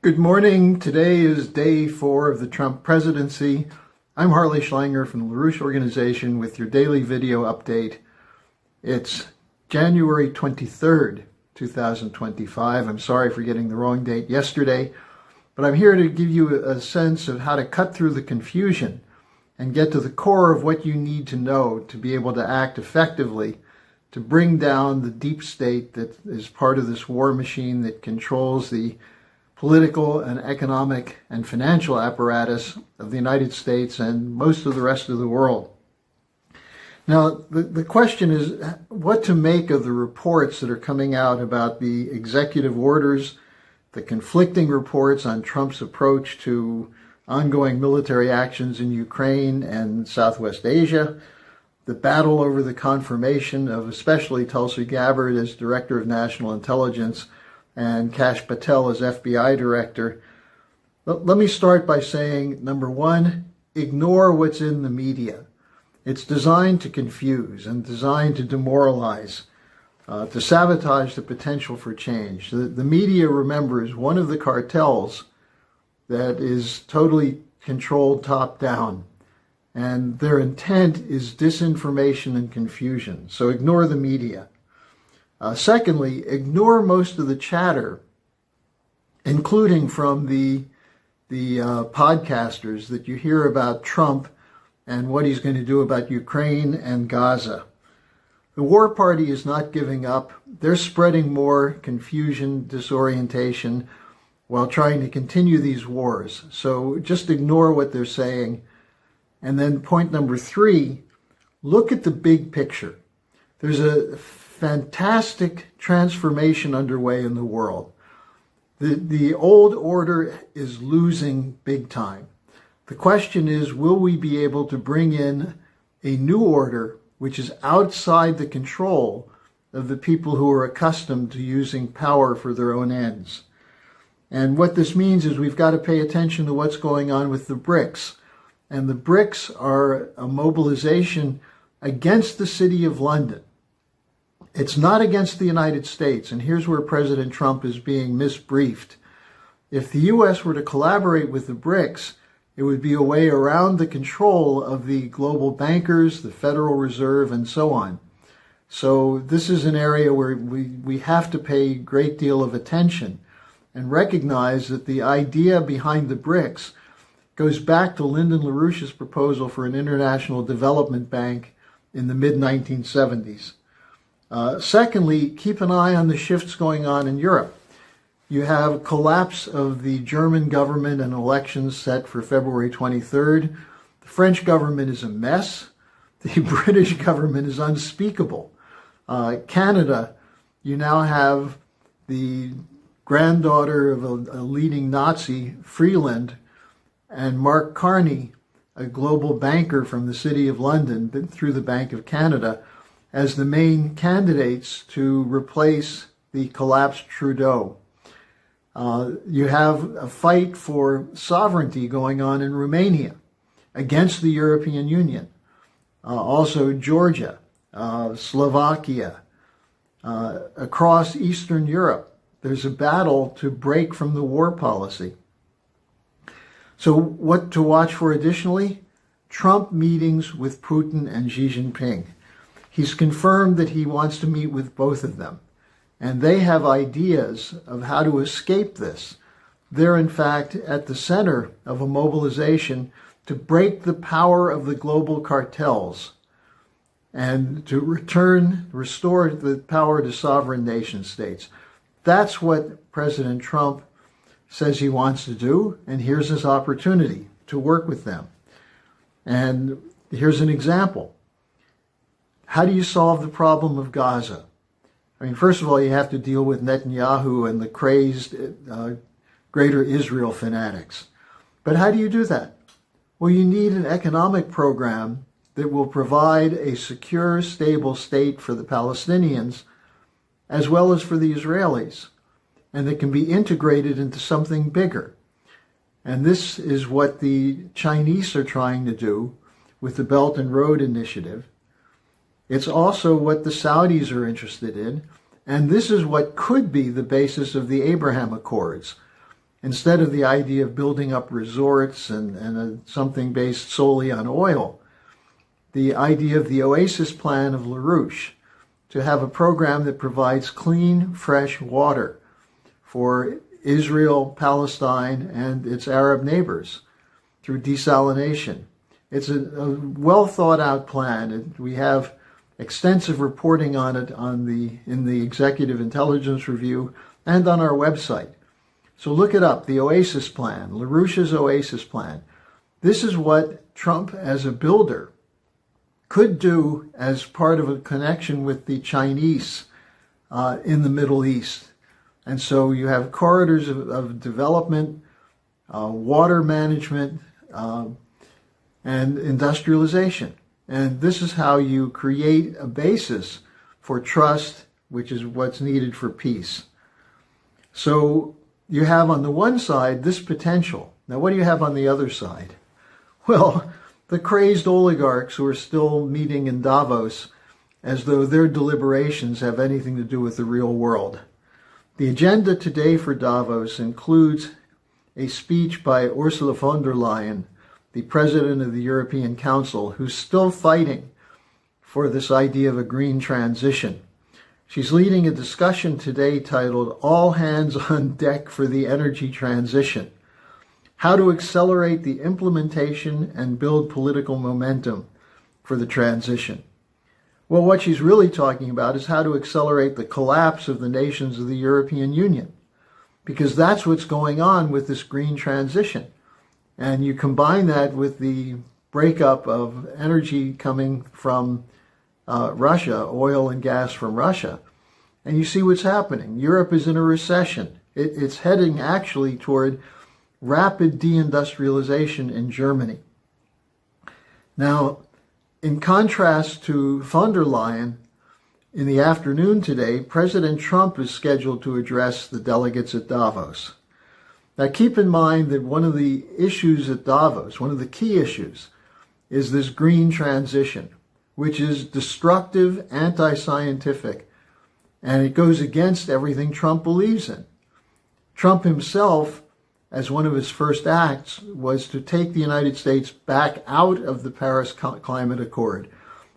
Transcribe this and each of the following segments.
Good morning. Today is day 4 of the Trump presidency. I'm Harley Schlanger from the LaRouche Organization with your daily video update. It's January 23rd, 2025. I'm sorry for getting the wrong date yesterday, but I'm here to give you a sense of how to cut through the confusion and get to the core of what you need to know to be able to act effectively to bring down the deep state that is part of this war machine that controls the political and economic and financial apparatus of the United States and most of the rest of the world. Now, the question is what to make of the reports that are coming out about the executive orders, the conflicting reports on Trump's approach to ongoing military actions in Ukraine and Southwest Asia, the battle over the confirmation of especially Tulsi Gabbard as Director of National Intelligence and Kash Patel as FBI director. Let me start by saying, number one, ignore what's in the media. It's designed to confuse and designed to demoralize, to sabotage the potential for change. The media, remember, is one of the cartels that is totally controlled top-down, and their intent is disinformation and confusion. So ignore the media. Secondly, ignore most of the chatter, including from the podcasters that you hear about Trump and what he's going to do about Ukraine and Gaza. The war party is not giving up. They're spreading more confusion, disorientation, while trying to continue these wars. So just ignore what they're saying. And then point number 3, look at the big picture. There's a fantastic transformation underway in the world. The old order is losing big time. The question is, will we be able to bring in a new order which is outside the control of the people who are accustomed to using power for their own ends? And what this means is we've got to pay attention to what's going on with the BRICS. And the BRICS are a mobilization against the City of London. It's not against the United States, and here's where President Trump is being misbriefed. If the U.S. were to collaborate with the BRICS, it would be a way around the control of the global bankers, the Federal Reserve, and so on. So this is an area where we have to pay a great deal of attention and recognize that the idea behind the BRICS goes back to Lyndon LaRouche's proposal for an international development bank in the mid-1970s. Secondly, keep an eye on the shifts going on in Europe. You have a collapse of the German government and elections set for February 23rd. The French government is a mess. The British government is unspeakable. Canada, you now have the granddaughter of a leading Nazi, Freeland, and Mark Carney, a global banker from the City of London through the Bank of Canada, as the main candidates to replace the collapsed Trudeau. You have a fight for sovereignty going on in Romania against the European Union. Also Georgia, Slovakia, across Eastern Europe. There's a battle to break from the war policy. So what to watch for additionally? Trump meetings with Putin and Xi Jinping. He's confirmed that he wants to meet with both of them, and they have ideas of how to escape this. They're, in fact, at the center of a mobilization to break the power of the global cartels and to restore the power to sovereign nation states. That's what President Trump says he wants to do, and here's his opportunity to work with them. And here's an example. How do you solve the problem of Gaza? I mean, first of all, you have to deal with Netanyahu and the crazed Greater Israel fanatics. But how do you do that? Well, you need an economic program that will provide a secure, stable state for the Palestinians as well as for the Israelis, and that can be integrated into something bigger. And this is what the Chinese are trying to do with the Belt and Road Initiative. It's also what the Saudis are interested in, and this is what could be the basis of the Abraham Accords. instead of the idea of building up resorts and something based solely on oil. The idea of the Oasis Plan of LaRouche, to have a program that provides clean, fresh water for Israel, Palestine, and its Arab neighbors through desalination. It's a well thought out plan. We have extensive reporting on it in the Executive Intelligence Review and on our website. So look it up, the Oasis Plan, LaRouche's Oasis Plan. This is what Trump, as a builder, could do as part of a connection with the Chinese in the Middle East. And so you have corridors of development, water management, and industrialization. And this is how you create a basis for trust, which is what's needed for peace. So you have on the one side this potential. Now, what do you have on the other side? Well, the crazed oligarchs who are still meeting in Davos as though their deliberations have anything to do with the real world. The agenda today for Davos includes a speech by Ursula von der Leyen, the president of the European Council, who's still fighting for this idea of a green transition. She's leading a discussion today titled All Hands on Deck for the Energy Transition: How to Accelerate the Implementation and Build Political Momentum for the Transition. Well, what she's really talking about is how to accelerate the collapse of the nations of the European Union, because that's what's going on with this green transition. And you combine that with the breakup of energy coming from Russia, oil and gas from Russia, and you see what's happening. Europe is in a recession. It's heading actually toward rapid deindustrialization in Germany. Now, in contrast to von der Leyen, in the afternoon today, President Trump is scheduled to address the delegates at Davos. Now, keep in mind that one of the issues at Davos, one of the key issues, is this green transition, which is destructive, anti-scientific, and it goes against everything Trump believes in. Trump himself, as one of his first acts, was to take the United States back out of the Paris Climate Accord.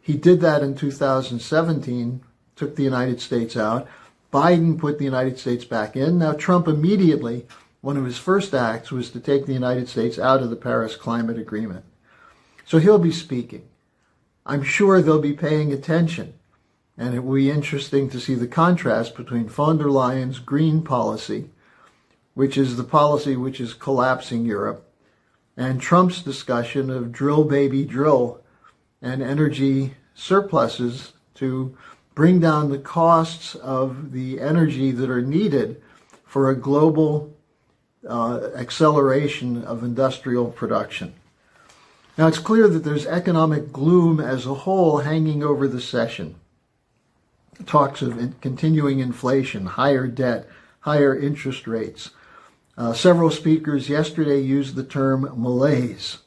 He did that in 2017, took the United States out. Biden put the United States back in. Now Trump immediately, one of his first acts was to take the United States out of the Paris Climate Agreement. So he'll be speaking. I'm sure they'll be paying attention. And it will be interesting to see the contrast between von der Leyen's green policy, which is the policy which is collapsing Europe, and Trump's discussion of drill baby drill and energy surpluses to bring down the costs of the energy that are needed for a global acceleration of industrial production. Now, it's clear that there's economic gloom as a whole hanging over the session. Talks of continuing inflation, higher debt, higher interest rates. Several speakers yesterday used the term malaise.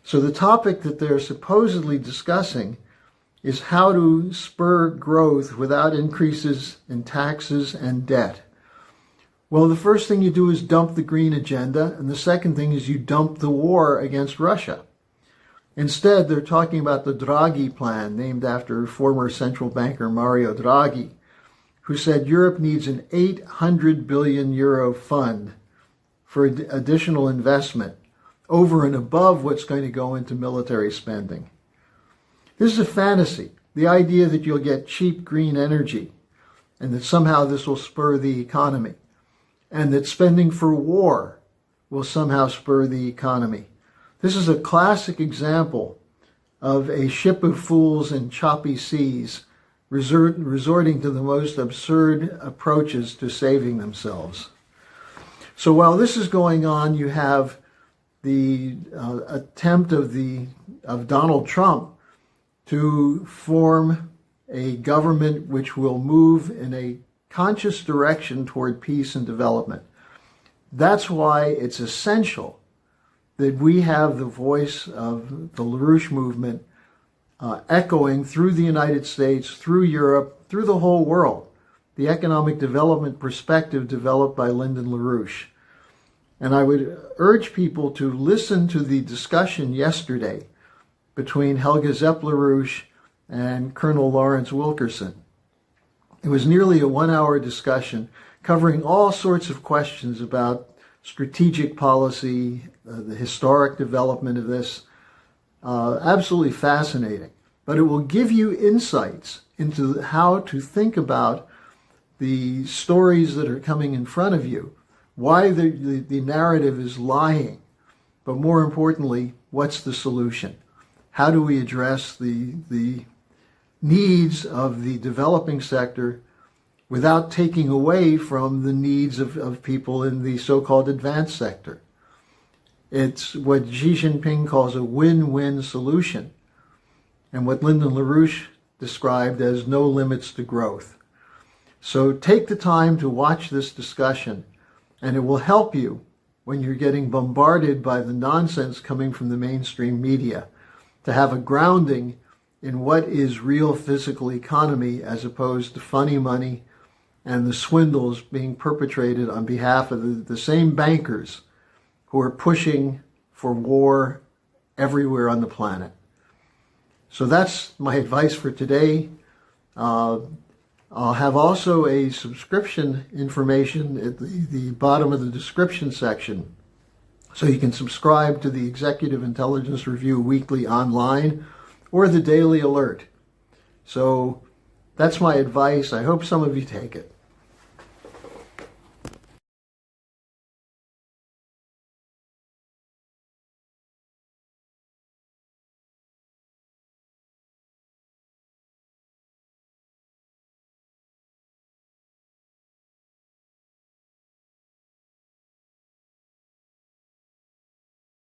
So the topic that they're supposedly discussing is how to spur growth without increases in taxes and debt. Well, the first thing you do is dump the green agenda, and the second thing is you dump the war against Russia. Instead, they're talking about the Draghi plan, named after former central banker Mario Draghi, who said Europe needs an 800 billion euro fund for additional investment over and above what's going to go into military spending. This is a fantasy, the idea that you'll get cheap green energy and that somehow this will spur the economy and that spending for war will somehow spur the economy. This is a classic example of a ship of fools in choppy seas resorting to the most absurd approaches to saving themselves. So while this is going on, you have the attempt of Donald Trump to form a government which will move in a conscious direction toward peace and development. That's why it's essential that we have the voice of the LaRouche movement echoing through the United States, through Europe, through the whole world. The economic development perspective developed by Lyndon LaRouche. And I would urge people to listen to the discussion yesterday between Helga Zepp-LaRouche and Colonel Lawrence Wilkerson. It was nearly a 1-hour discussion covering all sorts of questions about strategic policy, the historic development of this. Absolutely fascinating. But it will give you insights into how to think about the stories that are coming in front of you, why the narrative is lying, but more importantly, what's the solution? How do we address the needs of the developing sector without taking away from the needs of people in the so-called advanced sector? It's what Xi Jinping calls a win-win solution, and what Lyndon LaRouche described as no limits to growth. So take the time to watch this discussion, and it will help you when you're getting bombarded by the nonsense coming from the mainstream media to have a grounding in what is real physical economy as opposed to funny money and the swindles being perpetrated on behalf of the same bankers who are pushing for war everywhere on the planet. So that's my advice for today. I'll have also a subscription information at the bottom of the description section. So you can subscribe to the Executive Intelligence Review Weekly online or the Daily Alert. So that's my advice. I hope some of you take it.